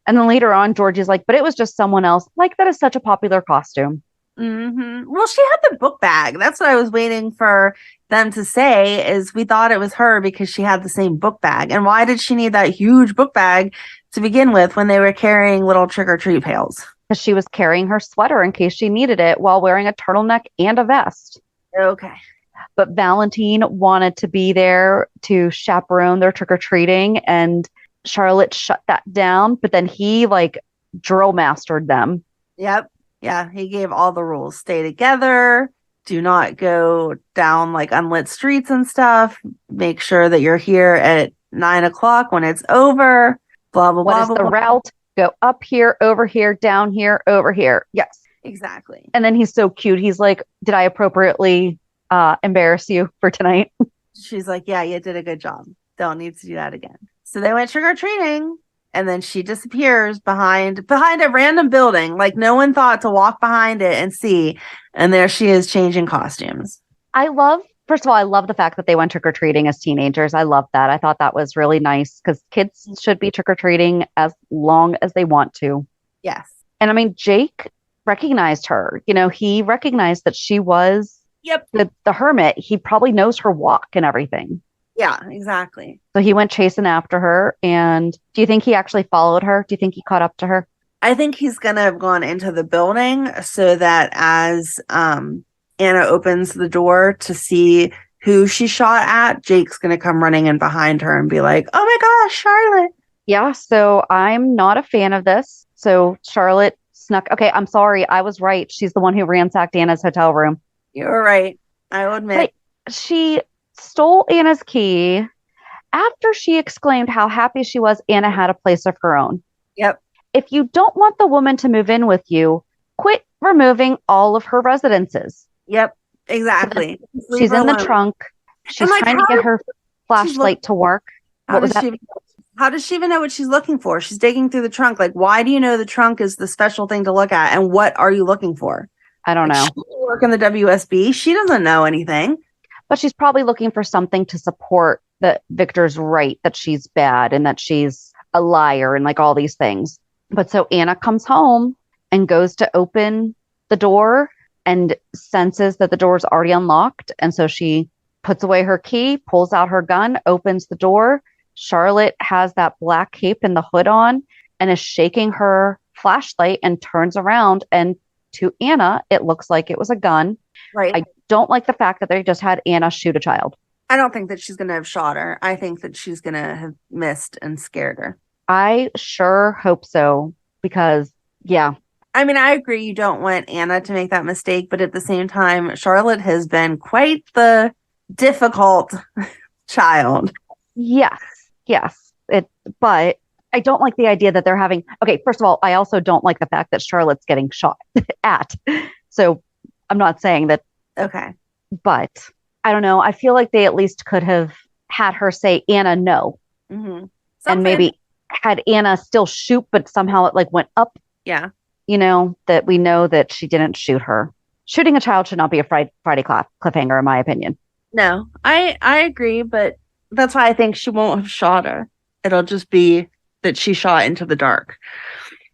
And then later on, Georgie's like, but it was just someone else. Like, that is such a popular costume. Mm-hmm. Well, she had the book bag. That's what I was waiting for them to say, is we thought it was her because she had the same book bag. And why did she need that huge book bag to begin with when they were carrying little trick-or-treat pails? Because she was carrying her sweater in case she needed it while wearing a turtleneck and a vest. Okay. But Valentine wanted to be there to chaperone their trick-or-treating, and Charlotte shut that down. But then he drill mastered them. Yep. Yeah, he gave all the rules. Stay together. Do not go down unlit streets and stuff. Make sure that you're here at 9 o'clock when it's over. Blah, blah, What blah, is blah, the blah. route? Go up here, over here, down here, over here. Yes. Exactly. And then he's so cute. He's like, did I appropriately embarrass you for tonight? She's like, yeah, you did a good job. Don't need to do that again. So they went trick-or-treating, and then she disappears behind a random building. Like, no one thought to walk behind it and see. And there she is changing costumes. First of all, I love the fact that they went trick-or-treating as teenagers. I love that. I thought that was really nice because kids should be trick-or-treating as long as they want to. Yes. And I mean, Jake recognized her. He recognized that she was the hermit. He probably knows her walk and everything. Yeah, exactly. So he went chasing after her. And do you think he actually followed her? Do you think he caught up to her? I think he's going to have gone into the building so that as Anna opens the door to see who she shot at, Jake's going to come running in behind her and be like, oh my gosh, Charlotte. Yeah, so I'm not a fan of this. So Charlotte snuck. Okay, I'm sorry. I was right. She's the one who ransacked Anna's hotel room. You were right. I will admit. But she stole Anna's key after she exclaimed how happy she was Anna had a place of her own. Yep. If you don't want the woman to move in with you, quit removing all of her residences. Yep, exactly. She's in the trunk. She's trying to get her flashlight to work. How does she even know what she's looking for? She's digging through the trunk. Like, why do you know the trunk is the special thing to look at? And what are you looking for? I don't know. She work in the WSB. She doesn't know anything. But she's probably looking for something to support that Victor's right, that she's bad and that she's a liar and like all these things. But so Anna comes home and goes to open the door and senses that the door is already unlocked. And so she puts away her key, pulls out her gun, opens the door. Charlotte has that black cape and the hood on and is shaking her flashlight and turns around. And to Anna, it looks like it was a gun. Right. I don't like the fact that they just had Anna shoot a child. I don't think that she's going to have shot her. I think that she's going to have missed and scared her. I sure hope so because, yeah. I mean, I agree you don't want Anna to make that mistake, but at the same time, Charlotte has been quite the difficult child. Yes. But I don't like the idea that they're having. Okay, first of all, I also don't like the fact that Charlotte's getting shot at. So I'm not saying that. Okay. But I don't know. I feel like they at least could have had her say, Anna, no. Mm-hmm. And maybe had Anna still shoot, but somehow it like went up. Yeah. That we know that she didn't shoot her. Shooting a child should not be a Friday cliffhanger, in my opinion. No, I agree, but that's why I think she won't have shot her. It'll just be that she shot into the dark.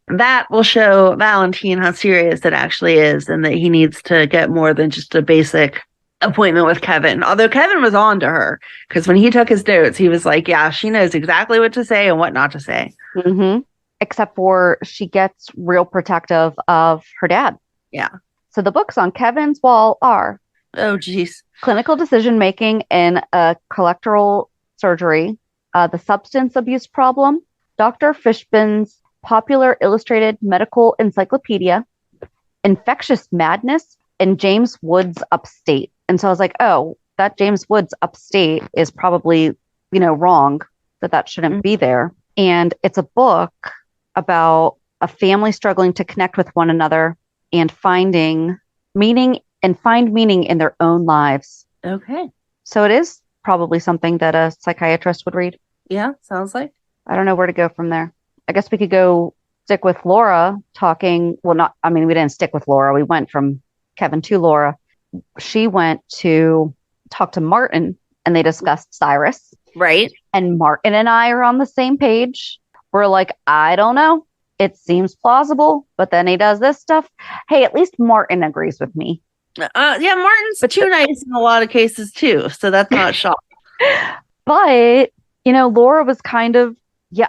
That will show Valentine how serious it actually is and that he needs to get more than just a basic appointment with Kevin. Although Kevin was on to her because when he took his notes, he was like, yeah, she knows exactly what to say and what not to say. Mm-hmm. Except for she gets real protective of her dad. Yeah. So the books on Kevin's wall are clinical decision-making in a colorectal surgery, the substance abuse problem, Dr. Fishbin's popular illustrated medical encyclopedia, infectious madness, and James Woods Upstate. And so I was like, oh, that James Woods Upstate is probably, wrong, that shouldn't be there. And it's a book about a family struggling to connect with one another and find meaning in their own lives. Okay. So it is probably something that a psychiatrist would read. Yeah, sounds like. I don't know where to go from there. I guess we could go stick with Laura talking. Well, we didn't stick with Laura. We went from Kevin to Laura. She went to talk to Martin and they discussed Cyrus. Right. And Martin and I are on the same page. We're like, I don't know. It seems plausible, but then he does this stuff. Hey, at least Martin agrees with me. Yeah, Martin's too nice in a lot of cases too, so that's not shocking. But, Laura was kind of,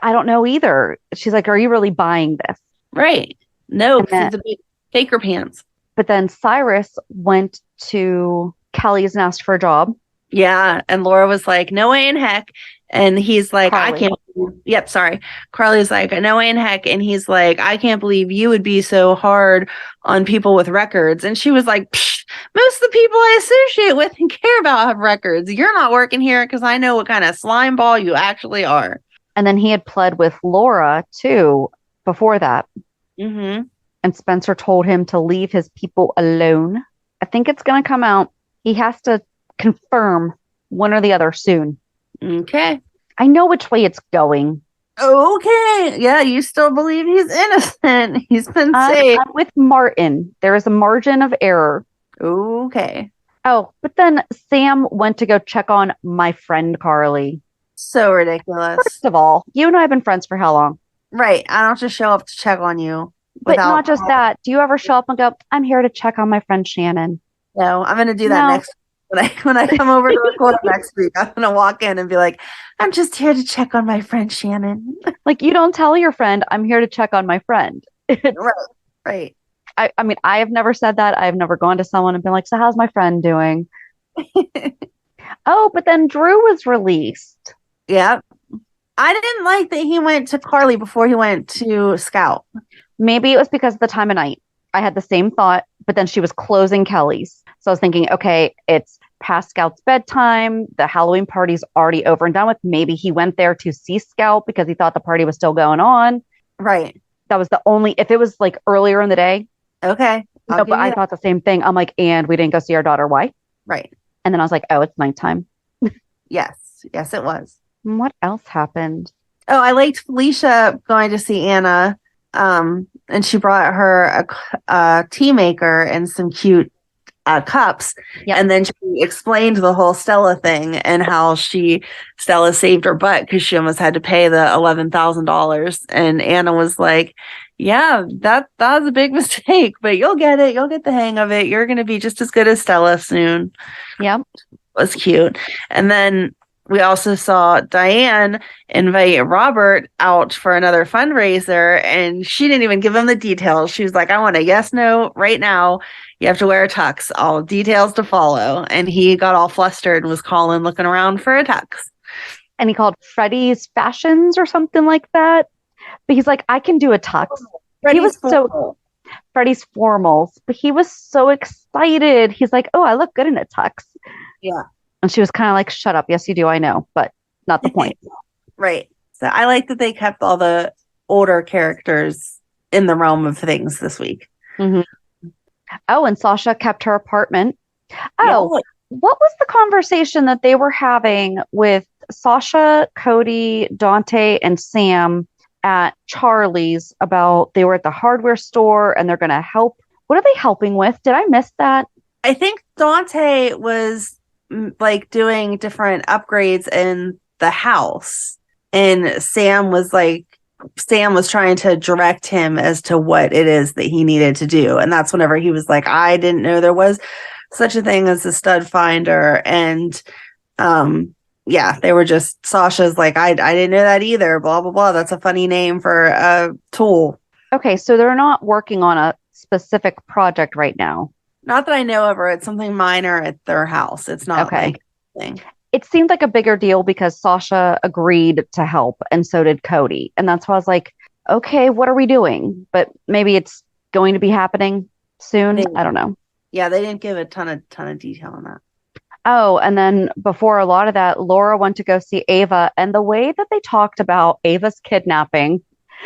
I don't know either. She's like, are you really buying this? Right. No, because it's a big faker pants. But then Cyrus went to Kelly's and asked for a job. Yeah, and Laura was like, no way in heck. And he's like, I can't believe Yep, sorry. Carly's like, no way in heck. And he's like, I can't believe you would be so hard on people with records. And she was like, Psh, most of the people I associate with and care about have records. You're not working here because I know what kind of slime ball you actually are. And then he had pled with Laura too before that. Mm-hmm. And Spencer told him to leave his people alone. I think it's going to come out. He has to confirm one or the other soon. Okay. I know which way it's going. Okay. Yeah, you still believe he's innocent. He's been saved. I'm with Martin. There is a margin of error. Okay. Oh, but then Sam went to go check on my friend Carly. So ridiculous. First of all, you and I have been friends for how long? Right. I don't just show up to check on you. But not just that. Do you ever show up and go, I'm here to check on my friend Shannon? No, I'm going to do that next when I come over to record next week. I'm going to walk in and be like, I'm just here to check on my friend Shannon. Like, you don't tell your friend, I'm here to check on my friend. Right. I mean, I have never said that. I've never gone to someone and been like, so how's my friend doing? Oh, but then Drew was released. Yeah. I didn't like that he went to Carly before he went to Scout. Maybe it was because of the time of night. I had the same thought, but then she was closing Kelly's. So I was thinking, okay, it's past Scout's bedtime. The Halloween party's already over and done with. Maybe he went there to see Scout because he thought the party was still going on. Right. That was the only, if it was like earlier in the day. Okay. No, but I thought the same thing. I'm like, and we didn't go see our daughter. Why? Right. And then I was like, oh, it's nighttime. Yes, it was. What else happened? Oh, I liked Felicia going to see Anna. And she brought her a tea maker and some cute cups. Yep. And then she explained the whole Stella thing and how Stella saved her butt because she almost had to pay the $11,000. And Anna was like, yeah, that was a big mistake, but you'll get it. You'll get the hang of it. You're going to be just as good as Stella soon. Yep. It was cute. And then we also saw Diane invite Robert out for another fundraiser, and she didn't even give him the details. She was like, I want a yes, no right now. You have to wear a tux, all details to follow. And he got all flustered and was calling, looking around for a tux. And he called Freddie's Fashions or something like that. But he's like, I can do a tux. Freddie's Formals. But he was so excited. He's like, oh, I look good in a tux. Yeah. And she was kind of like, shut up. Yes, you do. I know, but not the point. Right. So I like that they kept all the older characters in the realm of things this week. Mm-hmm. Oh, and Sasha kept her apartment. Oh, yeah. What was the conversation that they were having with Sasha, Cody, Dante, and Sam at Charlie's about they were at the hardware store and they're going to help? What are they helping with? Did I miss that? I think Dante was like doing different upgrades in the house, and Sam was trying to direct him as to what it is that he needed to do. And that's whenever he was like, I didn't know there was such a thing as a stud finder. And yeah, they were just, Sasha's like, I didn't know that either, blah blah blah. That's a funny name for a tool. Okay, so they're not working on a specific project right now. Not that I know of, or it's something minor at their house. It's not okay. Like a thing. It seemed like a bigger deal because Sasha agreed to help, and so did Cody. And that's why I was like, okay, what are we doing? But maybe it's going to be happening soon. I don't know. Yeah, they didn't give a ton of detail on that. Oh, and then before a lot of that, Laura went to go see Ava, and the way that they talked about Ava's kidnapping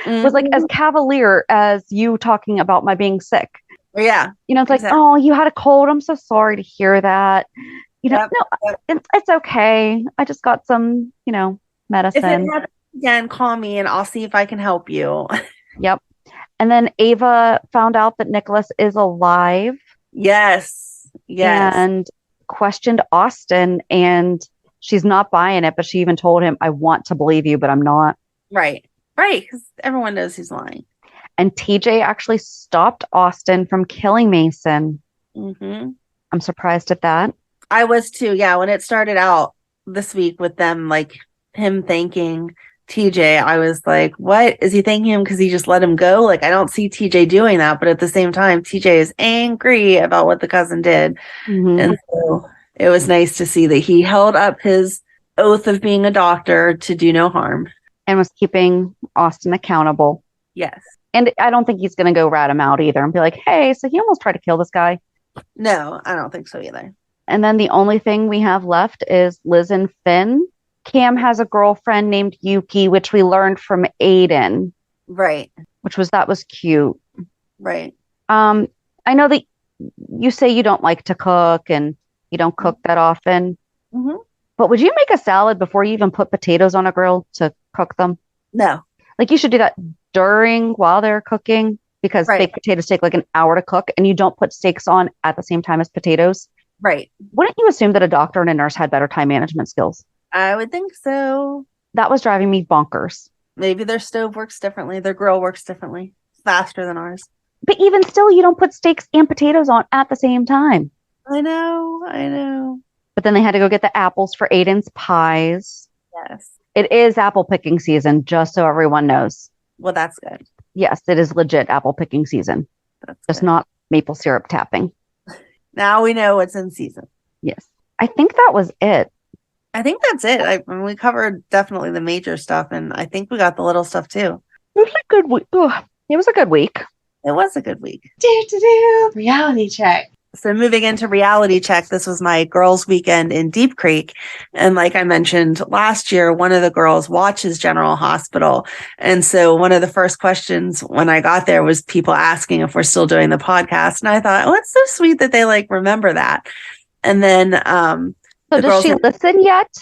was like as cavalier as you talking about my being sick. Yeah. You know, it's like, oh, you had a cold. I'm so sorry to hear that. You know, it's okay. I just got some, medicine. If it happens again, call me and I'll see if I can help you. Yep. And then Ava found out that Nikolas is alive. Yes. And questioned Austin, and she's not buying it, but she even told him, I want to believe you, but I'm not. Right. Because everyone knows he's lying. And TJ actually stopped Austin from killing Mason. Mm-hmm. I'm surprised at that. I was too. Yeah. When it started out this week with them, like him thanking TJ, I was like, what is he thanking him? Because he just let him go. Like, I don't see TJ doing that. But at the same time, TJ is angry about what the cousin did. Mm-hmm. And so it was nice to see that he held up his oath of being a doctor to do no harm. and was keeping Austin accountable. Yes. And I don't think he's going to go rat him out either and be like, hey, so he almost tried to kill this guy. No, I don't think so either. And then the only thing we have left is Liz and Finn. Cam has a girlfriend named Yuki, which we learned from Aiden. Right. That was cute. Right. I know that you say you don't like to cook and you don't cook that often. Mm-hmm. But would you make a salad before you even put potatoes on a grill to cook them? No. Like you should do that while they're cooking, because baked potatoes take like an hour to cook, and you don't put steaks on at the same time as potatoes. Right. Wouldn't you assume that a doctor and a nurse had better time management skills? I would think so. That was driving me bonkers. Maybe their stove works differently. Their grill works differently. Faster than ours. But even still, you don't put steaks and potatoes on at the same time. I know. But then they had to go get the apples for Aiden's pies. Yes. It is apple picking season, just so everyone knows. Well, that's good. Yes, it is legit apple picking season. That's just good. Not maple syrup tapping. Now we know what's in season. Yes. I think that was it. I think that's it. We covered definitely the major stuff, and I think we got the little stuff too. It was a good week. It was a good week. It was a good week. Reality check. So moving into reality check, this was my girls' weekend in Deep Creek. And like I mentioned last year, one of the girls watches General Hospital. And so one of the first questions when I got there was people asking if we're still doing the podcast. And I thought, oh, it's so sweet that they like remember that. And then so does she listen yet?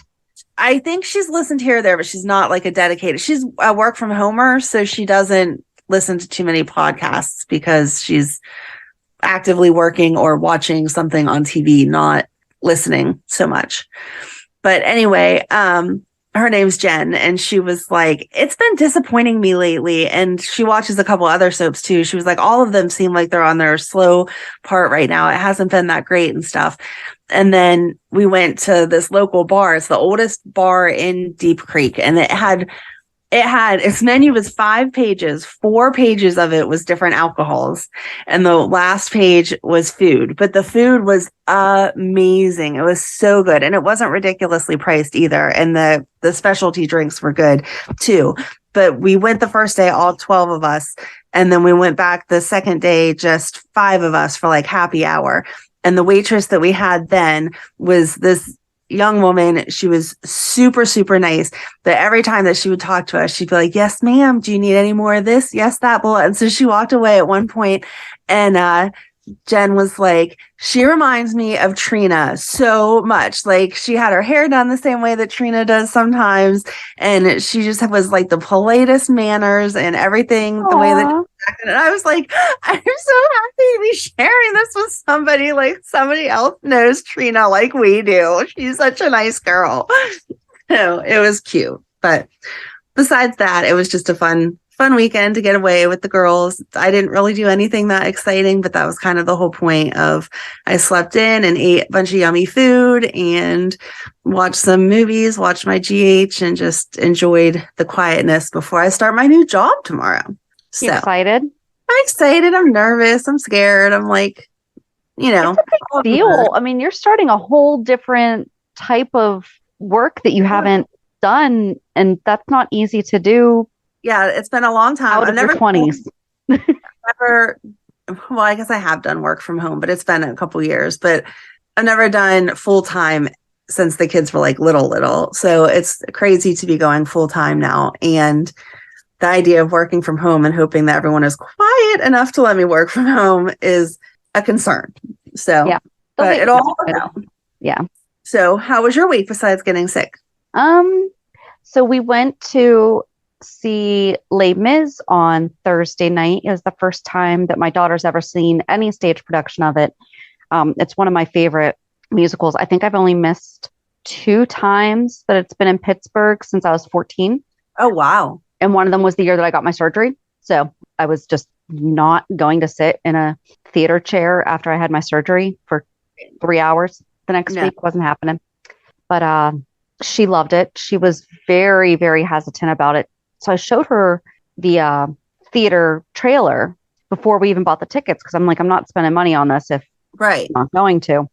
I think she's listened here or there, but she's not like a dedicated. She's a work from homer, so she doesn't listen to too many podcasts because she's actively working or watching something on TV, not listening so much. But anyway, her name's Jen, and she was like, it's been disappointing me lately. And she watches a couple other soaps too. She was like, all of them seem like they're on their slow part right now. It hasn't been that great and stuff. And then we went to this local bar. It's the oldest bar in Deep Creek, and it had its menu was 5 pages. 4 pages of it was different alcohols, and the last page was food. But the food was amazing. It was so good, and it wasn't ridiculously priced either. And the specialty drinks were good too. But we went the first day, all 12 of us, and then we went back the second day, just 5 of us for like happy hour. And the waitress that we had then was this young woman. She was super, super nice. But every time that she would talk to us, she'd be like, yes, ma'am. Do you need any more of this? Yes, that. And so she walked away at one point, and Jen was like, she reminds me of Trina so much. Like, she had her hair done the same way that Trina does sometimes. And she just was like the politest manners and everything. The way that and I was like, I'm so happy to be sharing this with somebody. Like, somebody else knows Trina like we do. She's such a nice girl. So it was cute. But besides that, it was just a fun weekend to get away with the girls. I didn't really do anything that exciting, but that was kind of the whole point of I slept in and ate a bunch of yummy food and watched some movies, watched my GH, and just enjoyed the quietness before I start my new job tomorrow. So you excited? I'm excited. I'm nervous. I'm scared. I'm like, it's a big deal. I mean, you're starting a whole different type of work that you haven't done, and that's not easy to do. Yeah, it's been a long time. Out of your 20s. Well, I guess I have done work from home, but it's been a couple years. But I've never done full time since the kids were like little. So it's crazy to be going full time now. And the idea of working from home and hoping that everyone is quiet enough to let me work from home is a concern. So, yeah, but it'll all work out. Yeah. So how was your week besides getting sick? So we went to see Les Mis on Thursday night. It was the first time that my daughter's ever seen any stage production of it. It's one of my favorite musicals. I think I've only missed 2 times that it's been in Pittsburgh since I was 14. Oh, wow. And one of them was the year that I got my surgery. So I was just not going to sit in a theater chair after I had my surgery for 3 hours the next week. Wasn't happening. But she loved it. She was very, very hesitant about it. So I showed her the theater trailer before we even bought the tickets, because I'm like, I'm not spending money on this if I'm not going to.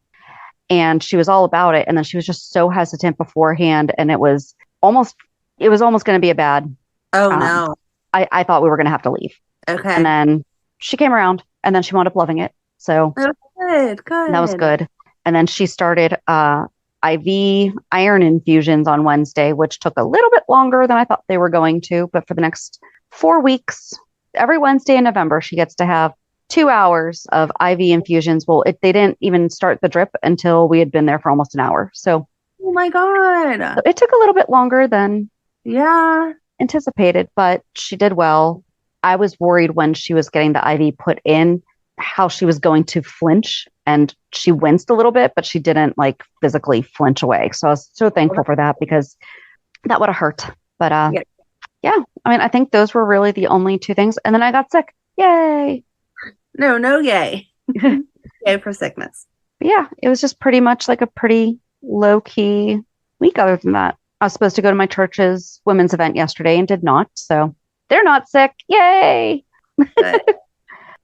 And she was all about it. And then she was just so hesitant beforehand. And it was almost going to be a bad Oh, Um, no. I thought we were going to have to leave. Okay. And then she came around and then she wound up loving it. So Oh, good. that was good. And then she started IV iron infusions on Wednesday, which took a little bit longer than I thought they were going to. But for the next 4 weeks, every Wednesday in November, she gets to have 2 hours of IV infusions. Well, they didn't even start the drip until we had been there for almost an hour. So Oh my God. it took a little bit longer than Yeah. anticipated, but she did well. I was worried when she was getting the IV put in how she was going to flinch, and she winced a little bit, but she didn't like physically flinch away. So I was so thankful for that because that would have hurt. But yeah, I mean, I think those were really the only 2 things. And then I got sick. Yay. No, yay. Yay for sickness. But yeah, it was just pretty much like a pretty low key week other than that. I was supposed to go to my church's women's event yesterday and did not. So they're not sick. Yay. Good.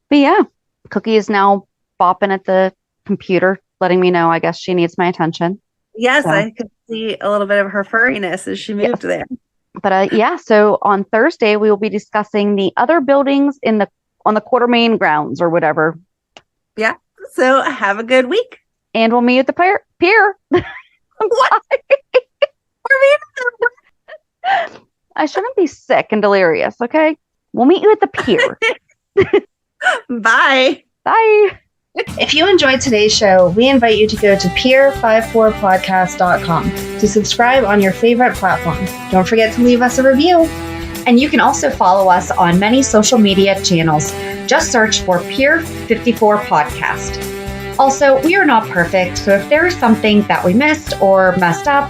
But yeah, Cookie is now bopping at the computer, letting me know, I guess she needs my attention. Yes, So. I could see a little bit of her furriness as she moved there. But yeah, so on Thursday, we will be discussing the other buildings on the Quartermain grounds or whatever. Yeah. So have a good week. And we'll meet at the pier. What? I shouldn't be sick and delirious, okay? We'll meet you at the pier. Bye. Bye. If you enjoyed today's show, we invite you to go to peer54podcast.com to subscribe on your favorite platform. Don't forget to leave us a review. And you can also follow us on many social media channels. Just search for Peer 54 Podcast. Also, we are not perfect, so if there is something that we missed or messed up,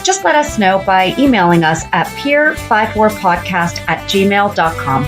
just let us know by emailing us at peer54podcast@gmail.com.